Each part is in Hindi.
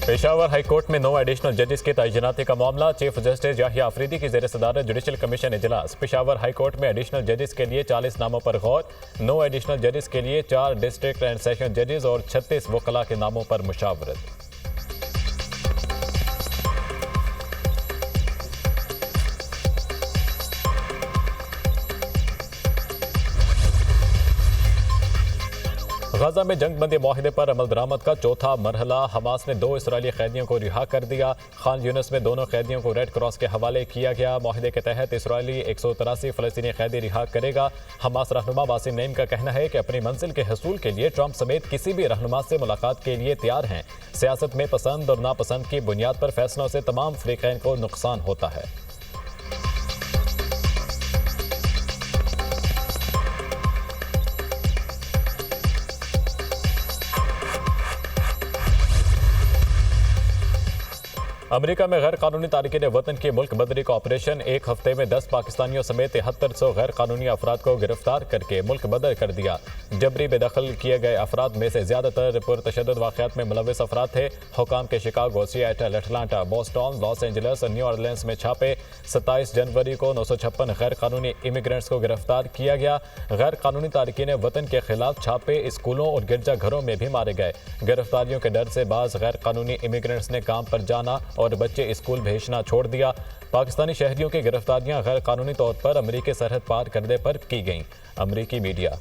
पेशावर हाई कोर्ट में 9 एडिशनल जजेस की तैनाती का मामला। चीफ जस्टिस याहिया अफरीदी की ज़ेर सदारत जुडिशल कमीशन इजलास। पेशावर हाई कोर्ट में एडिशनल जजेस के लिए 40 नामों पर गौर। 9 एडिशनल जजेस के लिए 4 डिस्ट्रिक्ट एंड सेशन जजेस और 36 वकला के नामों पर मुशावरत। गजा में जंग बंदी माहिदे पर अमल दरामद का चौथा मरहला। हमास ने 2 इसराइली कैदियों को रिहा कर दिया। खान यूनिस में दोनों कैदियों को रेड क्रॉस के हवाले किया गया। माहिदे के तहत इसराइली 183 फ़लस्तीनी कैदी रिहा करेगा। हमास रहनुमा वासिम नईम का कहना है कि अपनी मंजिल के हसूल के लिए ट्रंप समेत किसी भी रहनुमा से मुलाकात के लिए तैयार हैं। सियासत में पसंद और नापसंद की बुनियाद पर फैसलों से तमाम फ़रीक़ैन को नुकसान होता है। अमेरिका में गैर कानूनी तारकीन वतन की मुल्क बदरी का ऑपरेशन। एक हफ्ते में 10 पाकिस्तानियों समेत 7300 गैर कानूनी अफराद को गिरफ्तार करके मुल्क बदर कर दिया। जबरी बेदखल किए गए अफराद में से ज्यादातर पुरतशद्दुद वाक़यात में मुलविस अफराद थे। हुकाम के Chicago, Seattle, Atlanta, Boston, Los Angeles और न्यू ऑरलियंस में छापे। 27 जनवरी को 956 गैर कानूनी इमिग्रेंट्स को गिरफ्तार किया गया। गैर कानूनी तारकीन वतन के खिलाफ छापे स्कूलों और गिरजाघरों में भी मारे गए। गिरफ्तारियों के डर से बाज़ गैर कानूनी इमिग्रेंट्स ने काम पर जाना और बच्चे स्कूल भेजना छोड़ दिया। पाकिस्तानी शहरियों की गिरफ्तारियां गैर कानूनी तौर पर अमरीकी सरहद पार करने पर की गईं। अमरीकी मीडिया।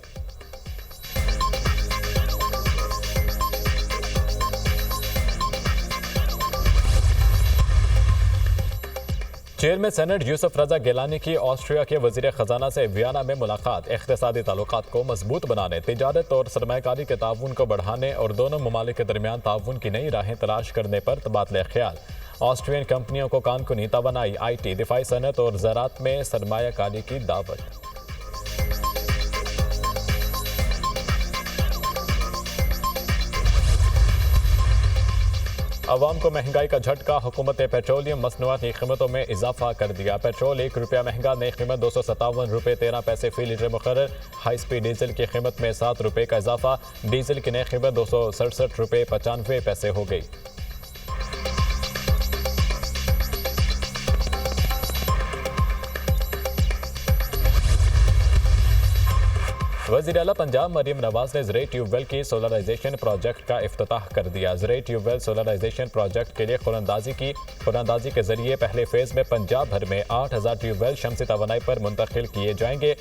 चेयरमैन सेनेट यूसुफ रजा गिलानी की ऑस्ट्रिया के वजीर खजाना से वियना में मुलाकात। इक़्तिसादी ताल्लुकात को मजबूत बनाने, तिजारत और सरमायाकारी के ताउन को बढ़ाने और दोनों ममालिक के दरमियान ताउन की नई राहें तलाश करने पर तबादला ख्याल। ऑस्ट्रियन कंपनियों को कानूनी तवानाई, IT, दिफाई सनत और ज़राअत में सरमायाकारी की दावत। अवाम को महंगाई का झटका। हुकूमत पेट्रोलियम मसनूआत की कीमतों में इजाफा कर दिया। पेट्रोल ₹1 महंगा, नई कीमत ₹257.13 फी लीटर मुकर्रर। हाई स्पीड डीजल की कीमत में ₹7 का इजाफा। डीजल की नई कीमत ₹267.95 हो गई। वज़ीर आला पंजाब मरियम नवाज ने ज़रई ट्यूबवेल की सोलराइजेशन प्रोजेक्ट का इफ्तिताह कर दिया। ज़रई ट्यूबवेल सोलराइजेशन प्रोजेक्ट के लिए कुरानदाजी के जरिए पहले फेज़ में पंजाब भर में 8000 ट्यूबवेल शमसी तवानाई पर मुंतकिल किए जाएंगे।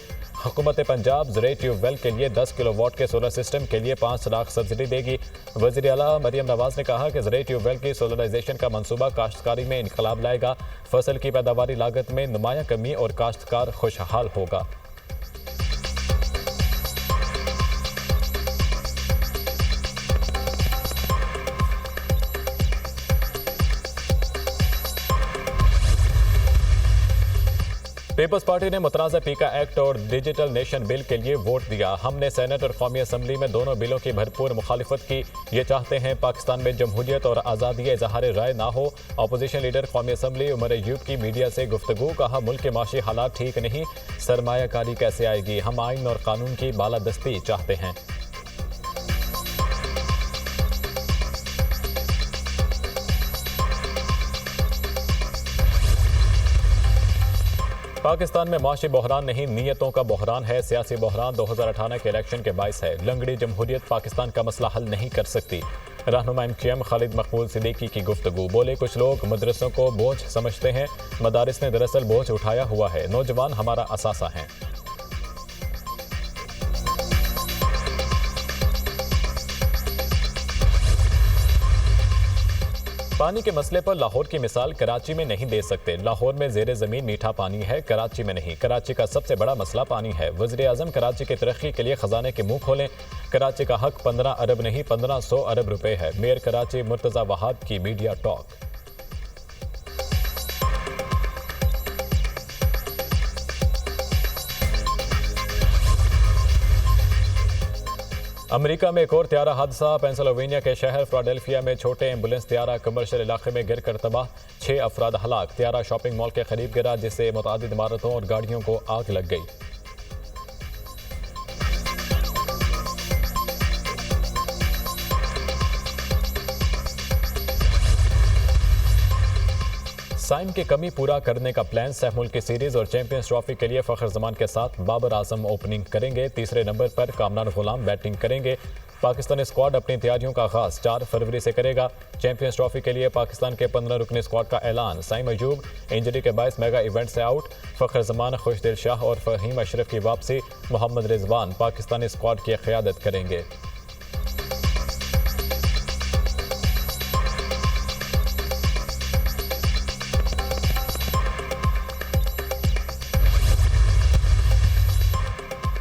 हुकूमत पंजाब ज़रई ट्यूबवेल के लिए 10 किलोवाट के सोलर सिस्टम के लिए 5 लाख सब्सिडी देगी। वज़ीर आला मरियम नवाज ने कहा कि ज़रई ट्यूबवेल की सोलराइजेशन का मनसूबा काश्तकारी में इनकलाब लाएगा। फसल की पैदावारी लागत में नुमाया कमी और काश्तकार खुशहाल होगा। पीपल्स पार्टी ने मुतनाज़ा पीका एक्ट और डिजिटल नेशन बिल के लिए वोट दिया। हमने सेनेट और कौमी असम्बली में दोनों बिलों की भरपूर मुखालिफत की। ये चाहते हैं पाकिस्तान में जमहूरियत और आज़ादी इज़हार राय ना हो। अपोजिशन लीडर कौमी असम्बली उमर अयूब की मीडिया से गुफ्तगू। कहा, मुल्क के माशी हालात ठीक नहीं, सरमायाकारी कैसे आएगी। हम आइन और कानून की बालादस्ती चाहते हैं। पाकिस्तान में माशी बहरान नहीं, नीयतों का बहरान है। सियासी बहरान 2018 के इलेक्शन के बायस है। लंगड़ी जमहूरियत पाकिस्तान का मसला हल नहीं कर सकती। रहनुमा MQM खालिद मकबूल सिद्दीकी की गुफ्तगू। बोले, कुछ लोग मदरसों को बोझ समझते हैं, मदारिस ने दरअसल बोझ उठाया हुआ है। नौजवान हमारा असासा हैं। पानी के मसले पर लाहौर की मिसाल कराची में नहीं दे सकते। लाहौर में ज़ेरे ज़मीन मीठा पानी है, कराची में नहीं। कराची का सबसे बड़ा मसला पानी है। वज़ीर आज़म कराची की तरक्की के लिए खजाने के मुंह खोलें। कराची का हक 15 अरब नहीं 1500 अरब रुपए है। मेयर कराची मुर्तज़ा वहाब की मीडिया टॉक। अमेरिका में एक और त्यारा हादसा। पेंसिल्वेनिया के शहर फिलाडेल्फिया में छोटे एम्बुलेंस त्यारा कमर्शियल इलाके में गिर कर तबाह। 6 अफराद हलाक। त्यारा शॉपिंग मॉल के करीब गिरा, जिससे मुतादिद इमारतों और गाड़ियों को आग लग गई। साइम की कमी पूरा करने का प्लान। सहमुल की सीरीज और चैंपियंस ट्रॉफी के लिए फखर जमान के साथ बाबर आजम ओपनिंग करेंगे। तीसरे नंबर पर कामरान गुलाम बैटिंग करेंगे। पाकिस्तानी स्क्वाड अपनी तैयारियों का आगाज 4 फरवरी से करेगा। चैंपियंस ट्रॉफी के लिए पाकिस्तान के 15 रुकनी स्क्वाड का ऐलान। साइम अयूब इंजरी के बायस मेगा इवेंट से आउट। फखर जमान, खुशदिल शाह और फहीम अशरफ की वापसी। मोहम्मद रिजवान पाकिस्तानी स्क्वाड की क़यादत करेंगे।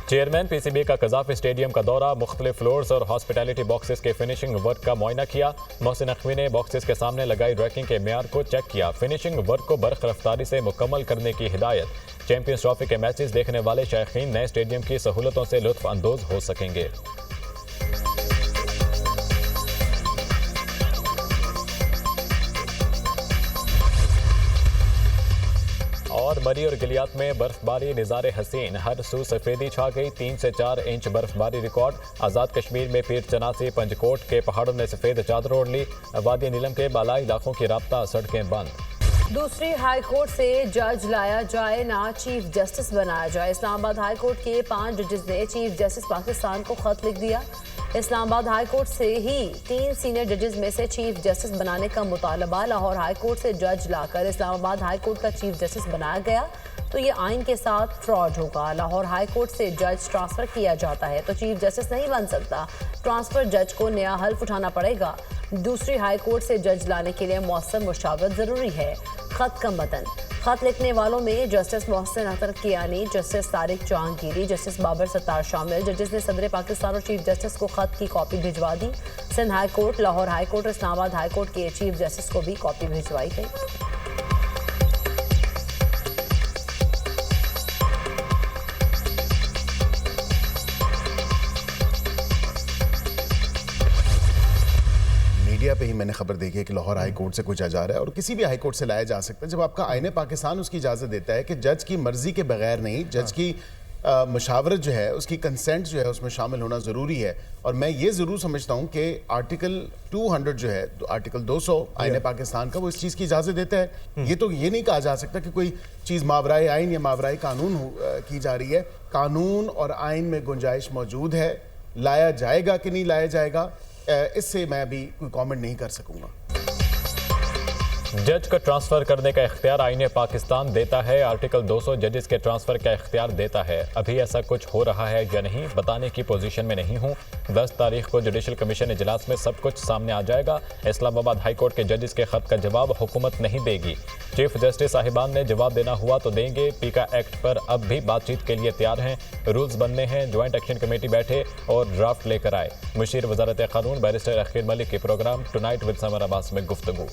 चेयरमैन पीसीबी का कजाफी स्टेडियम का दौरा, मुख्तलिफ फ्लोर्स और हॉस्पिटैलिटी बॉक्सेस के फिनिशिंग वर्क का मुआयना किया। मोहसिन नकवी ने बॉक्सेस के सामने लगाई रैकिंग के मेयार को चेक किया। फिनिशिंग वर्क को बरख रफ्तारी से मुकम्मल करने की हिदायत। चैंपियंस ट्रॉफी के मैचेस देखने वाले शायकीन नए स्टेडियम की सहूलतों से लुत्फ अंदोज हो सकेंगे। और मरी और गिलियात में बर्फबारी, निज़ारे हसीन, हर सू सफेदी छा गई। 3 से 4 इंच बर्फबारी रिकॉर्ड। आज़ाद कश्मीर में पीर चनासी, पंजकोट के पहाड़ों ने सफेद चादर ओढ़ ली। वादी नीलम के बालाई इलाकों की राब्ता सड़कें बंद। दूसरी हाई कोर्ट से जज लाया जाए ना चीफ जस्टिस बनाया जाए। इस्लामाबाद हाई कोर्ट के 5 जजेस ने चीफ जस्टिस पाकिस्तान को खत लिख दिया। इस्लामाबाद हाई कोर्ट से ही 3 सीनियर जजेस में से चीफ जस्टिस बनाने का मुतालबा। लाहौर हाई कोर्ट से जज लाकर इस्लामाबाद हाई कोर्ट का चीफ जस्टिस बनाया गया तो ये आइन के साथ फ्रॉड होगा। लाहौर हाई कोर्ट से जज ट्रांसफर किया जाता है तो चीफ जस्टिस नहीं बन सकता। ट्रांसफर जज को नया हल्फ उठाना पड़ेगा। दूसरी हाई कोर्ट से जज लाने के लिए मौसम मुशावरत जरूरी है। खत का मतन। खत लिखने वालों में justice Mohsin Akhtar Kiyani, justice Tariq Jahangiri, justice Babar Sattar शामिल। जजेस ने सदर पाकिस्तान और चीफ जस्टिस को खत की कॉपी भिजवा दी। Sindh high court, Lahore high court और इस्लामाबाद हाई कोर्ट के चीफ जस्टिस को भी कॉपी भिजवाई गई। मीडिया पे ही मैंने खबर देखी है कि लाहौर हाई कोर्ट से कोई जज आ रहा है और किसी भी हाई कोर्ट से लाया जा सकता है जब आपका आईने पाकिस्तान उसकी इजाज़त देता है कि जज की मर्जी के बगैर नहीं, जज की मशावरत जो है, उसकी कंसेंट जो है उसमें शामिल होना ज़रूरी है। और मैं ये ज़रूर समझता हूँ कि आर्टिकल 200 जो है, आर्टिकल 200 आईने पाकिस्तान का, वो इस चीज़ की इजाज़त देता है। ये तो ये नहीं कहा जा सकता कि कोई चीज़ मावराए आइन या मावराए कानून की जा रही है। कानून और आइन में गुंजाइश मौजूद है। लाया जाएगा कि नहीं लाया जाएगा, इससे मैं अभी कोई कमेंट नहीं कर सकूंगा। जज को ट्रांसफर करने का इख्तियार आईने पाकिस्तान देता है। आर्टिकल 200 जजेस के ट्रांसफर का इख्तियार देता है। अभी ऐसा कुछ हो रहा है या नहीं बताने की पोजीशन में नहीं हूं। 10 तारीख को जुडिशल कमीशन इजलास में सब कुछ सामने आ जाएगा। इस्लामाबाद हाई कोर्ट के जजेस के खत का जवाब हुकूमत नहीं देगी। चीफ जस्टिस साहिबान ने जवाब देना हुआ तो देंगे। पीका एक्ट पर अब भी बातचीत के लिए तैयार हैं। रूल्स बनने हैं। ज्वाइंट एक्शन कमेटी बैठे और ड्राफ्ट लेकर आए। मुशीर वजारत कानून बैरिस्टर अखिल मलिक के programme tonight with Samar Abbas में गुफ्तगू।